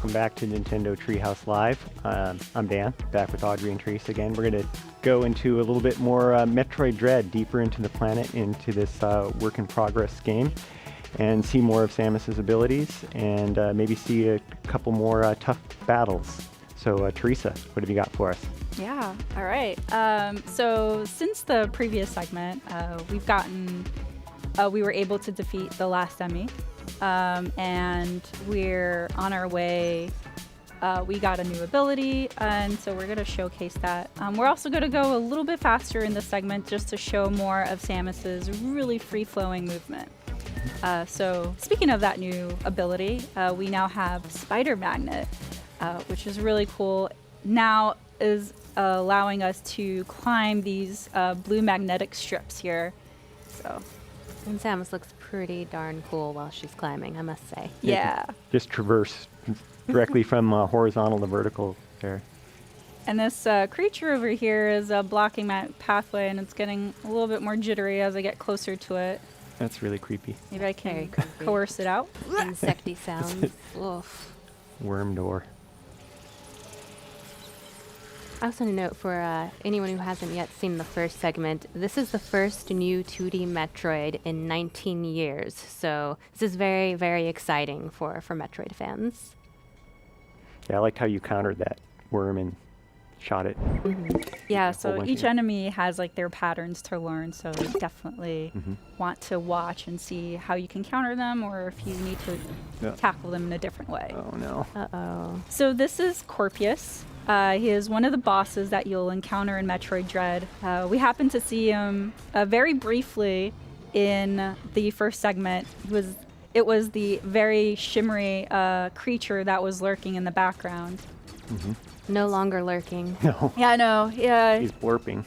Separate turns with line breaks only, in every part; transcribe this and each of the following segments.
welcome back to Nintendo Treehouse Live. I'm Dan, back with Audrey and Trace again. We're going to go into a little bit more Metroid Dread, deeper into the planet, into this work-in-progress game, and see more of Samus's abilities, and maybe see a couple more tough battles. So, Teresa, what have you got for us?
Yeah, all right. So since the previous segment, we were able to defeat the last Emmy, and we're on our way. We got a new ability, and so we're going to showcase that. We're also going to go a little bit faster in this segment just to show more of Samus's really free-flowing movement. So speaking of that new ability, we now have Spider Magnet, which is really cool. Now is allowing us to climb these blue magnetic strips here. So,
and Samus looks pretty darn cool while she's climbing, I must say.
Yeah.
Just traverse directly from horizontal to vertical there.
And this creature over here is blocking my pathway, and it's getting a little bit more jittery as I get closer to it.
That's really creepy.
Maybe I can coerce it out.
Insecty sounds. Oof.
Worm door.
I also want to note for anyone who hasn't yet seen the first segment, this is the first new 2D Metroid in 19 years. So this is very, very exciting for Metroid fans.
Yeah, I liked how you countered that worm and shot it.
Mm-hmm.
Yeah, so each enemy has like their patterns to learn, so you definitely want to watch and see how you can counter them, or if you need to tackle them in a different way.
Oh no.
Uh-oh.
So this is Corpus. He is one of the bosses that you'll encounter in Metroid Dread. We happened to see him very briefly in the first segment. It was the very shimmery creature that was lurking in the background.
Mm-hmm.
No longer lurking.
No.
Yeah, I know. Yeah.
He's blurping.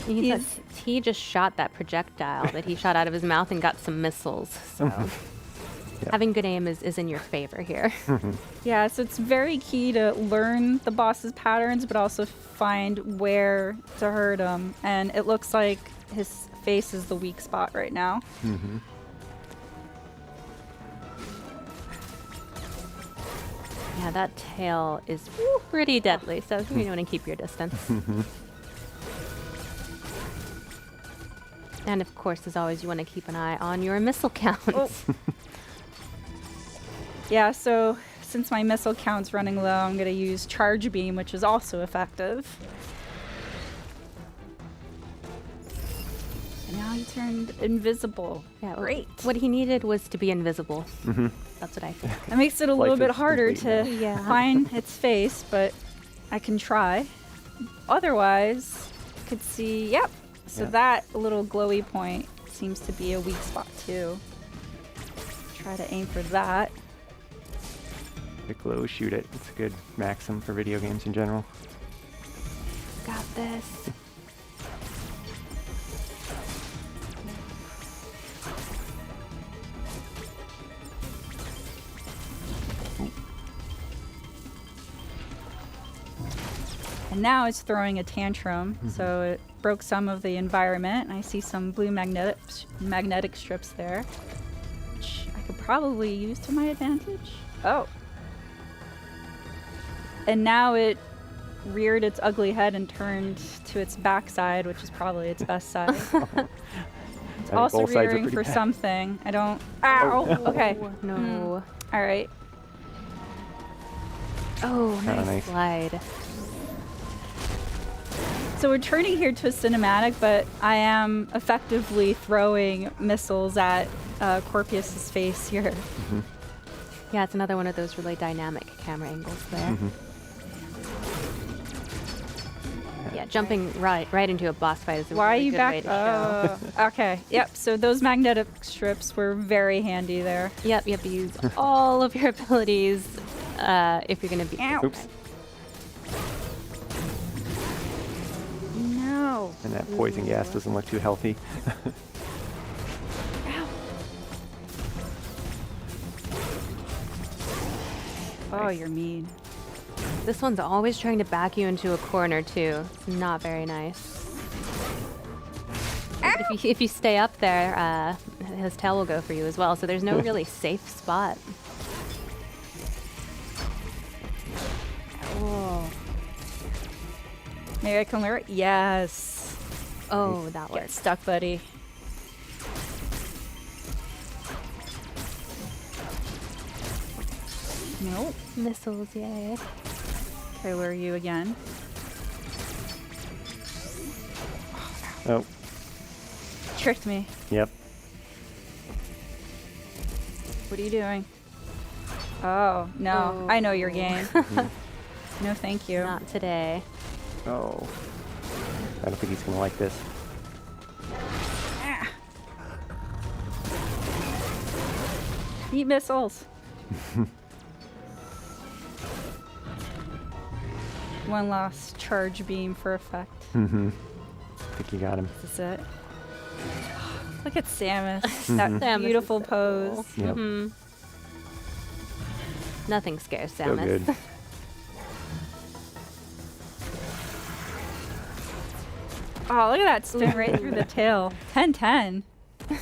He just shot that projectile that he shot out of his mouth and got some missiles. So having good aim is in your favor here.
Yeah, so it's very key to learn the boss's patterns, but also find where to hurt him. And it looks like his face is the weak spot right now.
Mm-hmm.
Yeah, that tail is pretty deadly, so you want to keep your distance. And of course, as always, you want to keep an eye on your missile counts.
Oh. Yeah, so since my missile count's running low, I'm going to use Charge Beam, which is also effective. And now he turned invisible.
Yeah,
great.
What he needed was to be invisible. That's what I think.
That makes it a little bit harder to find its face, but I can try. Otherwise, you could see, yep. So that little glowy point seems to be a weak spot too. Try to aim for that.
Pick low, shoot it. It's a good maxim for video games in general.
Got this.
And now it's throwing a tantrum, so it broke some of the environment. And I see some blue magnetic strips there, which I could probably use to my advantage. Oh. And now it reared its ugly head and turned to its backside, which is probably its best side. It's also rearing for something. I don't... Ow! Okay.
No.
All right.
Oh, nice slide.
So we're turning here to a cinematic, but I am effectively throwing missiles at Corpus's face here.
Yeah, it's another one of those really dynamic camera angles there. Yeah, jumping right into a boss fight is a really good way to show.
Okay, yep, so those magnetic strips were very handy there.
Yep, you have to use all of your abilities if you're going to be...
Oops.
No.
And that poison gas doesn't look too healthy.
Ow. Oh, you're mean.
This one's always trying to back you into a corner, too. It's not very nice. But if you stay up there, his tail will go for you as well. So there's no really safe spot. Oh.
Maybe I can lure it? Yes.
Oh, that
Get
works.
stuck, buddy. Nope.
Missiles, yay.
Okay, lure you again.
Oh,
Tricked me.
yep.
What are you doing? Oh, no. I know your game. No, thank you.
Not today.
Oh. I don't think he's gonna like this.
Ah. Eat missiles. One last charge beam for effect.
Mm-hmm. I think you got him.
This is it. Look at Samus. That
Samus
beautiful
is so
pose.
cool.
Yep.
Mhm. Nothing scares
So
Samus.
good.
Oh, look at that spin right through the tail. 10-10.
You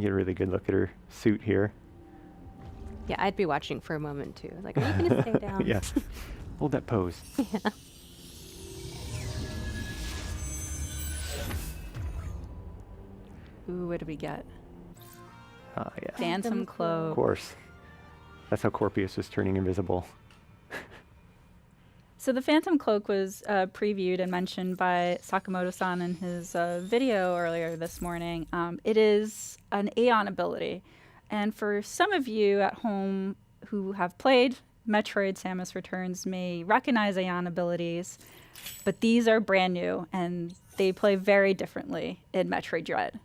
get a really good look at her suit here.
Yeah, I'd be watching for a moment too. Like, are you gonna stay down?
Yeah. Hold that pose.
Yeah.
Ooh, what did we get?
Ah, yeah.
Phantom
Of
Cloak.
course. That's how Corpus was turning invisible.
So the Phantom Cloak was previewed and mentioned by Sakamoto-san in his video earlier this morning. It is an Aeon ability. And for some of you at home who have played Metroid Samus Returns may recognize Aeon abilities, but these are brand new and they play very differently in Metroid Dread.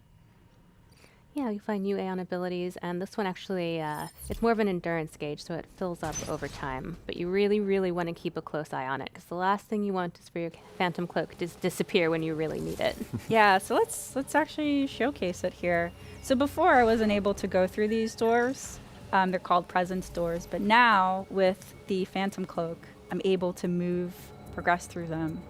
Yeah, you find new Aeon abilities, and this one actually, it's more of an endurance gauge, so it fills up over time. But you really, really want to keep a close eye on it, because the last thing you want is for your Phantom Cloak to disappear when you really need it.
Yeah, so let's actually showcase it here. So before I wasn't able to go through these doors. They're called presence doors, but now with the Phantom Cloak, I'm able to progress through them.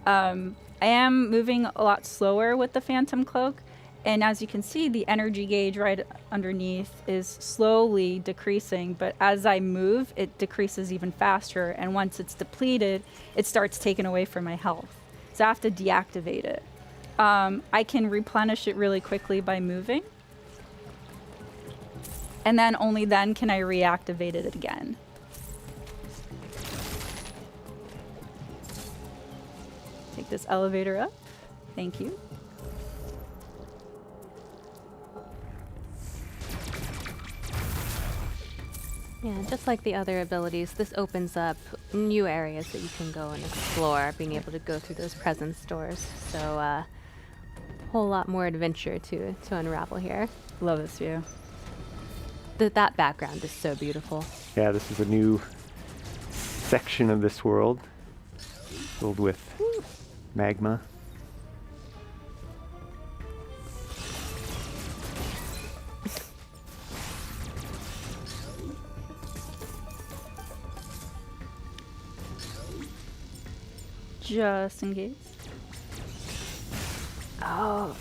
I am moving a lot slower with the Phantom Cloak, and as you can see, the energy gauge right underneath is slowly decreasing, but as I move, it decreases even faster, and once it's depleted, it starts taking away from my health. So I have to deactivate it. I can replenish it really quickly by moving, and then only then can I reactivate it again. Take this elevator up. Thank you.
Yeah, just like the other abilities, this opens up new areas that you can go and explore, being able to go through those presence doors. So a whole lot more adventure to unravel here.
Love this view.
That background is so beautiful.
Yeah, this is a new section of this world filled with magma.
Just in case.
Oh,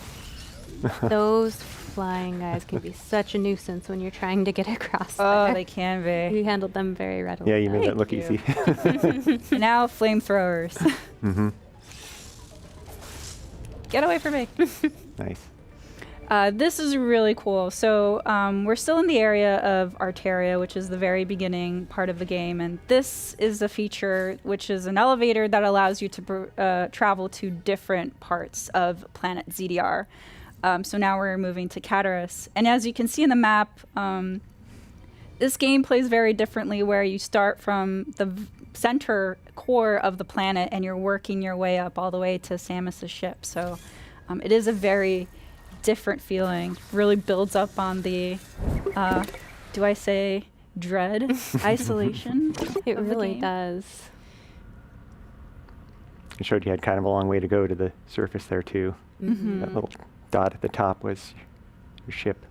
those flying guys can be such a nuisance when you're trying to get across.
Oh,
there.
they can be.
You handled them very readily.
Yeah, you made that look
you.
easy.
And now flamethrowers.
Mm-hmm.
Get away from me.
Nice.
This is really cool. So we're still in the area of Arteria, which is the very beginning part of the game. And this is a feature which is an elevator that allows you to travel to different parts of planet ZDR. So now we're moving to Cataras. And as you can see in the map, this game plays very differently, where you start from the center core of the planet and you're working your way up all the way to Samus's ship. So it is a very different feeling. Really builds up on the, do I say dread, isolation?
It
of the
really
game.
does.
It showed you had kind of a long way to go to the surface there too.
Mm-hmm.
That little dot at the top was your ship.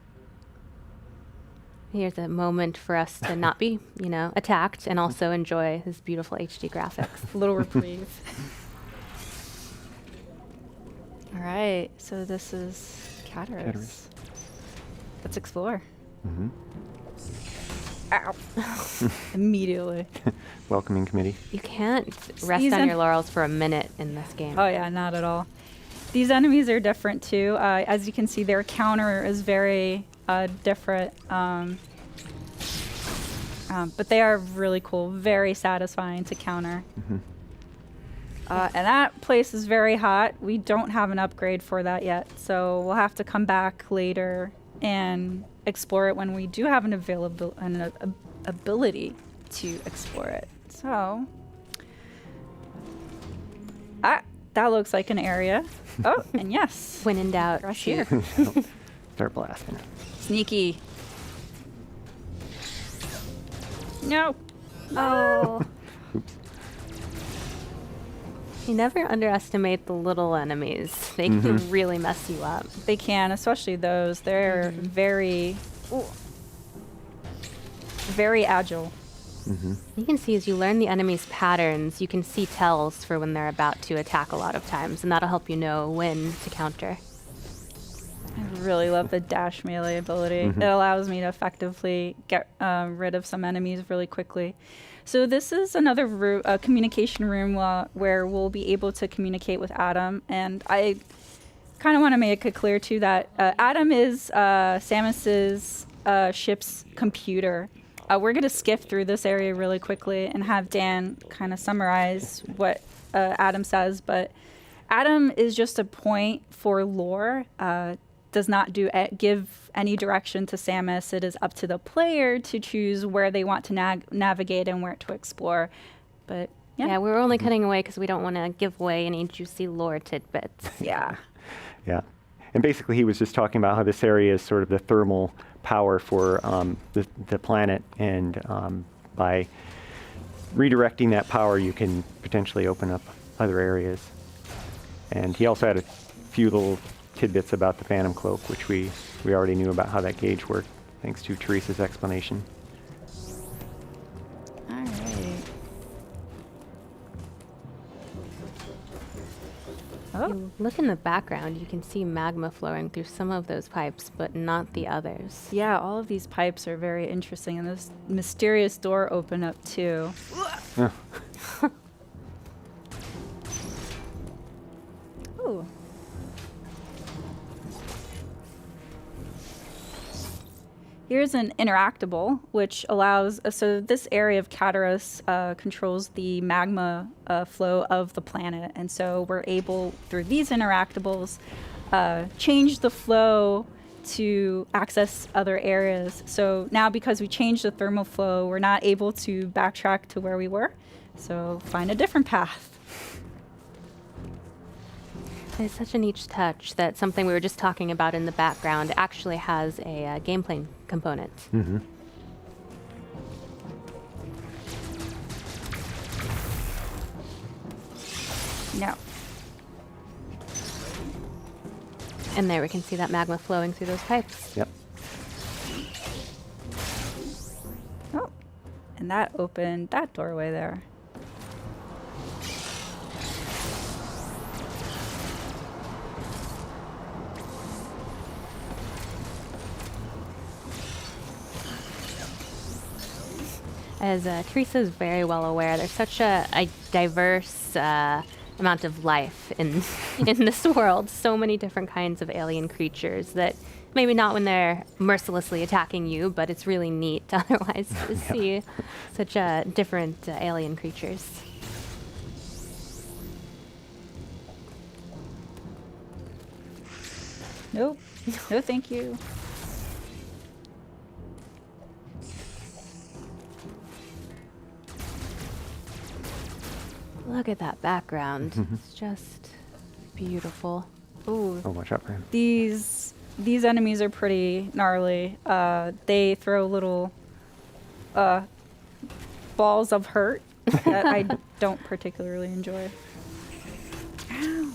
Here's a moment for us to not be, attacked and also enjoy this beautiful HD graphics.
A little reprieve. right, so this is Cataras.
Cataras.
Let's explore.
Mm-hmm.
Ow. Immediately.
Welcoming committee.
You can't rest
These
on your laurels for a minute in this game.
Oh yeah, not at all. These enemies are different too. As you can see, their counter is very different. But they are really cool, very satisfying to counter.
Mm-hmm.
And that place is very hot. We don't have an upgrade for that yet, so we'll have to come back later and explore it when we do have an ability to explore it. So, that looks like an area. Oh, and yes,
When in doubt,
right
shoot.
here.
Start blasting.
Sneaky. No.
Oh.
Oops.
You never underestimate the little enemies. They can really mess you up.
They can, especially those. They're very, very agile.
Mm-hmm.
You can see as you learn the enemy's patterns, you can see tells for when they're about to attack a lot of times, and that'll help you know when to counter.
I really love the dash melee ability. It allows me to effectively get rid of some enemies really quickly. So this is another communication room where we'll be able to communicate with Adam. And I kind of want to make it clear too that Adam is Samus's ship's computer. We're going to skip through this area really quickly and have Dan kind of summarize what Adam says. But Adam is just a point for lore. Does not give any direction to Samus. It is up to the player to choose where they want to navigate and where to explore. But
Yeah, we're only cutting away because we don't want to give away any juicy lore tidbits.
yeah.
Yeah. And basically he was just talking about how this area is sort of the thermal power for the planet, and by redirecting that power you can potentially open up other areas. And he also had a few little tidbits about the Phantom Cloak, which we already knew about how that gauge worked, thanks to Teresa's explanation.
All right. Oh,
You look in the background, you can see magma flowing through some of those pipes, but not the others.
yeah, all of these pipes are very interesting, and this mysterious door opened up too.
Yeah.
Ooh. Here's an interactable, which allows, so this area of Cataras controls the magma flow of the planet. And so we're able, through these interactables, change the flow to access other areas. So now because we changed the thermal flow, we're not able to backtrack to where we were. So find a different path.
It's such a niche touch that something we were just talking about in the background actually has a gameplay component.
Mm-hmm.
No.
And there we can see that magma flowing through those pipes.
Yep.
Oh, and that opened that doorway there.
As Teresa is very well aware, there's such a diverse amount of life in in this world. So many different kinds of alien creatures that maybe not when they're mercilessly attacking you, but it's really neat otherwise to see such different alien creatures.
Nope. No, thank you.
Look at that background. It's just beautiful.
Ooh.
Oh, watch out for him.
These enemies are pretty gnarly. They throw little balls of hurt that I don't particularly enjoy. Ow.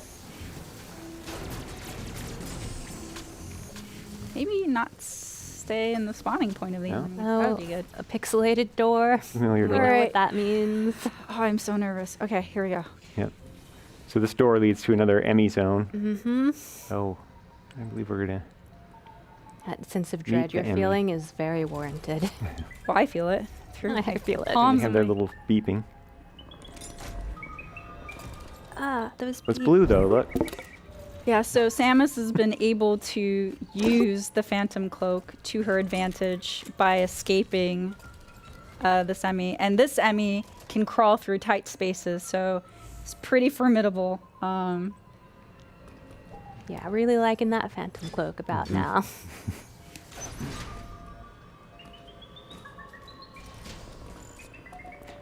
Maybe not stay in the spawning point of the
No?
enemy. That would be good.
A pixelated door.
Familiar
I
door.
don't know
Alright.
what that means.
Oh, I'm so nervous. Okay, here we go.
Yep. So this door leads to another Emmy Zone.
Mm-hmm.
Oh, I believe we're gonna.
That sense of
Meet
dread
the
you're
Emmy.
feeling is very warranted.
Well, I feel it. Through
I feel it.
They
palms
have
of
their
my-
little beeping.
Those
It's blue though. Look.
Yeah, so Samus has been able to use the Phantom Cloak to her advantage by escaping this Emmy. And this Emmy can crawl through tight spaces, so it's pretty formidable.
Yeah, really liking that Phantom Cloak about now.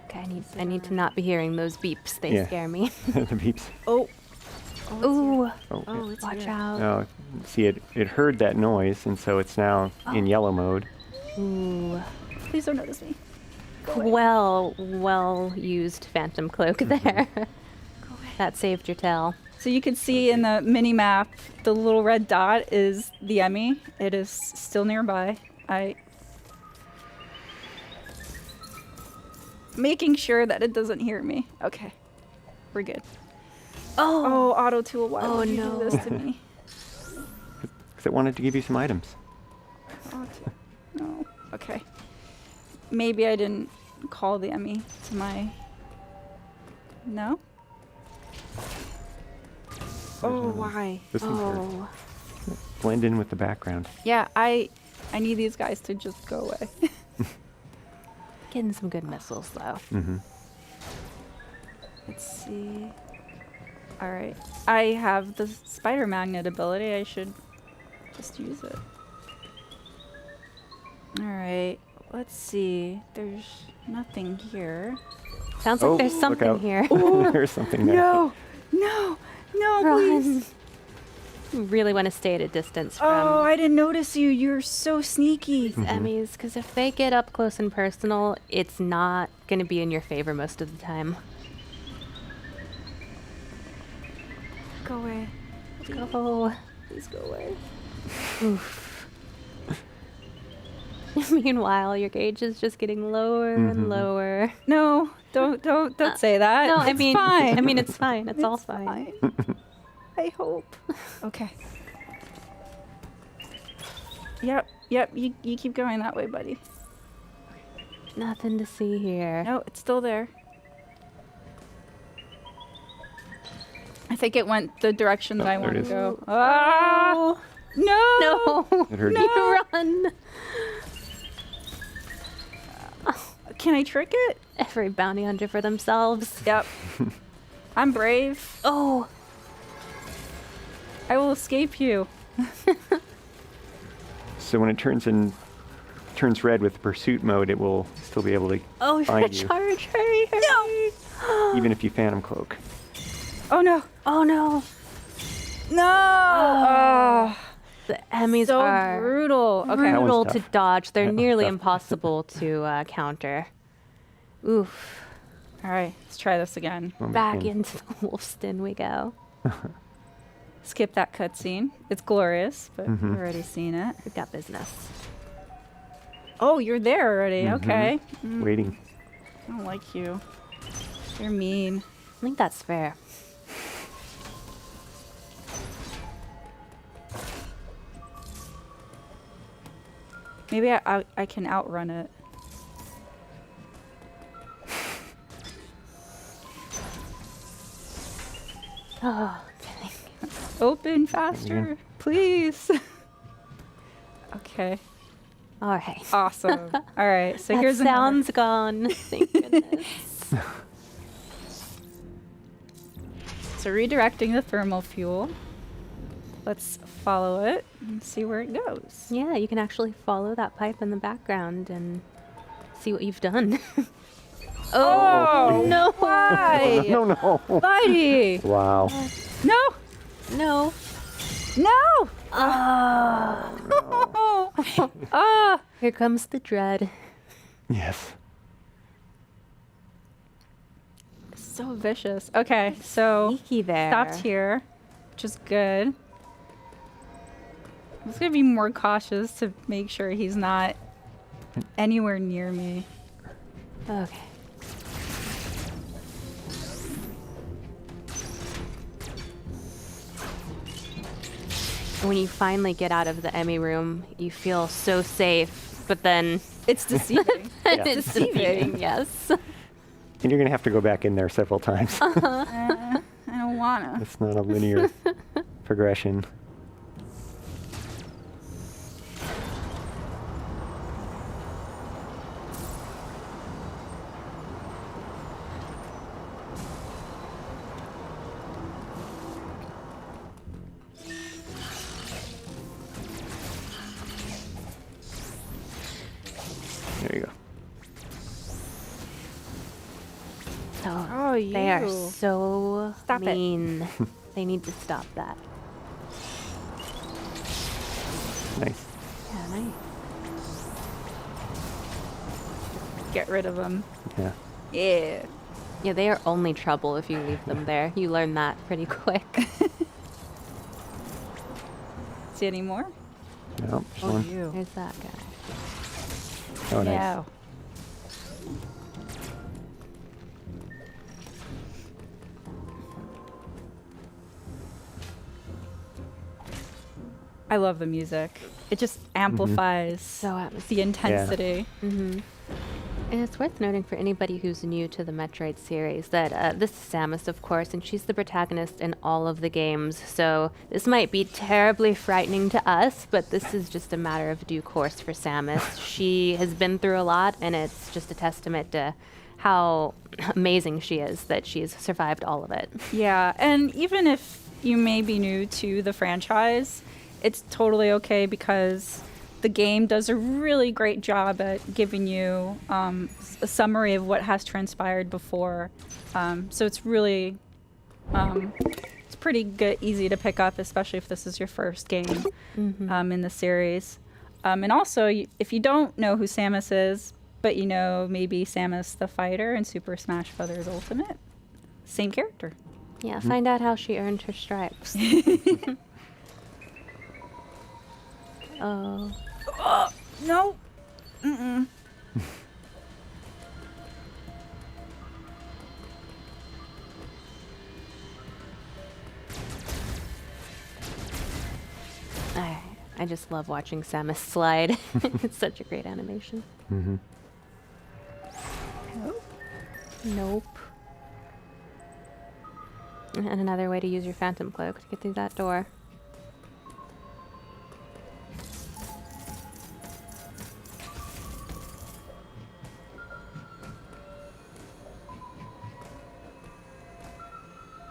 Okay, I need to not be hearing those beeps. They
Yeah.
scare me.
The beeps.
Oh,
Ooh,
Oh,
it's
watch
here.
out.
oh, see it heard that noise, and so it's now in yellow mode.
Ooh.
Please don't notice me.
Well used Phantom Cloak there. That saved your tail.
So you can see in the mini map, the little red dot is the Emmy. It is still nearby. Making sure that it doesn't hear me. Okay, we're good. Oh, Auto Tool, why
Oh,
would you
no.
do this to me?
Because it wanted to give you some items.
Auto- No, okay. Maybe I didn't call the Emmy to my... No? Oh, why?
This one's for
Oh.
blend in with the background.
Yeah, I need these guys to just go away.
Getting some good missiles though.
Mm-hmm.
Let's see. All right. I have the spider magnet ability. I should just use it. All right. Let's see. There's nothing here.
Sounds like there's
look
something
out.
here.
There's something there.
No, please.
Run. You really want to stay at a distance from
Oh, I didn't notice you. You're so sneaky.
these Emmys, because if they get up close and personal, it's not going to be in your favor most of the time.
Go away.
Go.
Please go away.
Oof. Meanwhile, your gauge is just getting lower and lower.
No, don't say that.
No,
It's fine.
I mean, it's fine. It's all
It's
fine.
I hope. Okay. Yep. You keep going that way, buddy.
Nothing to see here.
No, it's still there. I think it went the direction that I
there
want
it
to
is.
go. Ah! No!
No.
It heard
No.
you.
Run.
Can I trick it?
Every bounty hunter for themselves.
Yep. I'm brave.
Oh.
I will escape you.
So when it turns red with pursuit mode, it will still be able to
Oh, you're
find
gonna
you,
charge. Hurry, hurry.
even if you Phantom Cloak.
Oh no.
Oh no.
No! Oh,
The Emmys
so
are
brutal. Okay.
That one's
brutal to
tough.
dodge. They're
That one's
nearly
tough.
impossible to counter. Oof.
All right. Let's try this again.
Well,
Back
again,
into the wolf's den we go.
Skip that cutscene. It's glorious, but
Mhm.
we've already seen it.
We've got business.
Oh, you're there already.
Mhm.
Okay.
waiting.
I don't like you. You're mean.
I think that's fair.
Maybe I can outrun it.
Oh, dang.
Open faster, please. Okay.
All right.
Awesome. All right. So
that
here's another.
sound's gone. Thank goodness.
So redirecting the thermal fuel. Let's follow it and see where it goes.
Yeah, you can actually follow that pipe in the background and see what you've done.
Oh,
no.
Why?
No.
Buddy.
Wow.
No.
No.
No.
Ah.
Ah.
Here comes the dread.
Yes.
So vicious. Okay, so
Sneaky there.
stopped here, which is good. I'm just gonna be more cautious to make sure he's not anywhere near me.
Okay. when you finally get out of the Emmy room, you feel so safe, but then
It's deceiving.
it's deceiving, yes.
And you're going to have to go back in there several times.
I don't wanna.
It's not a linear progression. There you go.
Oh, they are
you.
so
Stop it.
mean. They need to stop that.
Nice.
Yeah, nice.
Get rid of them.
Yeah.
Yeah.
Yeah, they are only trouble if you leave them there. You learn that pretty quick.
See any more?
No, one.
you.
There's that guy.
Oh, nice.
Yeah. I love the music. It just amplifies
So atmospheric.
the intensity.
Mm-hmm. And it's worth noting for anybody who's new to the Metroid series that this is Samus, of course, and she's the protagonist in all of the games. So this might be terribly frightening to us, but this is just a matter of due course for Samus. She has been through a lot, and it's just a testament to how amazing she is that she's survived all of it.
Yeah, and even if you may be new to the franchise, it's totally okay because the game does a really great job at giving you a summary of what has transpired before. So it's really, it's pretty good, easy to pick up, especially if this is your first game in the series. And also, if you don't know who Samus is, but you know maybe Samus the fighter in Super Smash Bros. Ultimate, same character.
Yeah, find out how she earned her stripes. Oh.
No. Mm-mm.
I just love watching Samus slide. It's such a great animation.
Mm-hmm.
Nope.
Nope. And another way to use your Phantom Cloak to get through that door.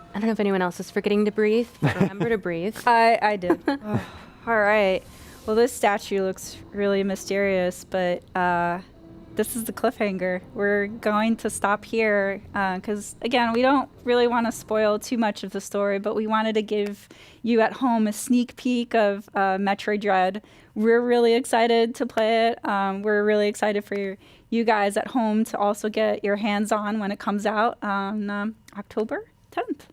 I don't know if anyone else is forgetting to breathe. Remember to breathe.
I did. Oh, all right. Well, this statue looks really mysterious, but this is the cliffhanger. We're going to stop here because, again, we don't really want to spoil too much of the story, but we wanted to give you at home a sneak peek of Metroid Dread. We're really excited to play it. We're really excited for you guys at home to also get your hands on when it comes out on October 10th.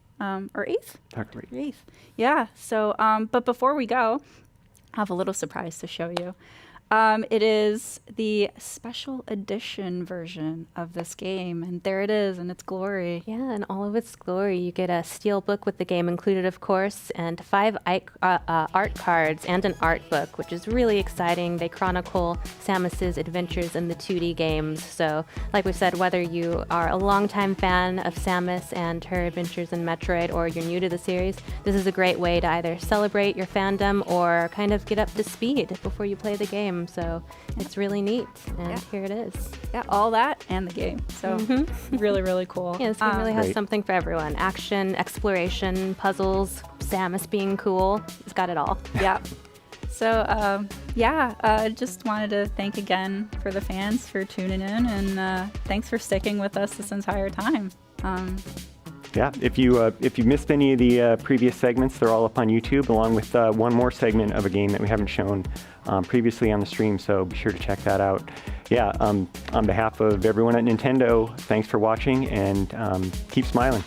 Or 8th?
October
8th. Yeah. So, but before we go, I have a little surprise to show you. It is the special edition version of this game, and there it is in its glory.
Yeah, in all of its glory. You get a steel book with the game included, of course, and 5 art cards and an art book, which is really exciting. They chronicle Samus's adventures in the 2D games. So, like we said, whether you are a longtime fan of Samus and her adventures in Metroid, or you're new to the series, this is a great way to either celebrate your fandom or kind of get up to speed before you play the game. So it's really neat, and here it is.
Yeah, all that and the game. So really, really cool.
Yeah, this game really has
Great.
something for everyone. Action, exploration, puzzles, Samus being cool. It's got it all.
Yeah. So, just wanted to thank again for the fans for tuning in, and thanks for sticking with us this entire time.
Yeah, if you missed any of the previous segments, they're all up on YouTube, along with one more segment of a game that we haven't shown previously on the stream, so be sure to check that out. Yeah, on behalf of everyone at Nintendo, thanks for watching, and keep smiling.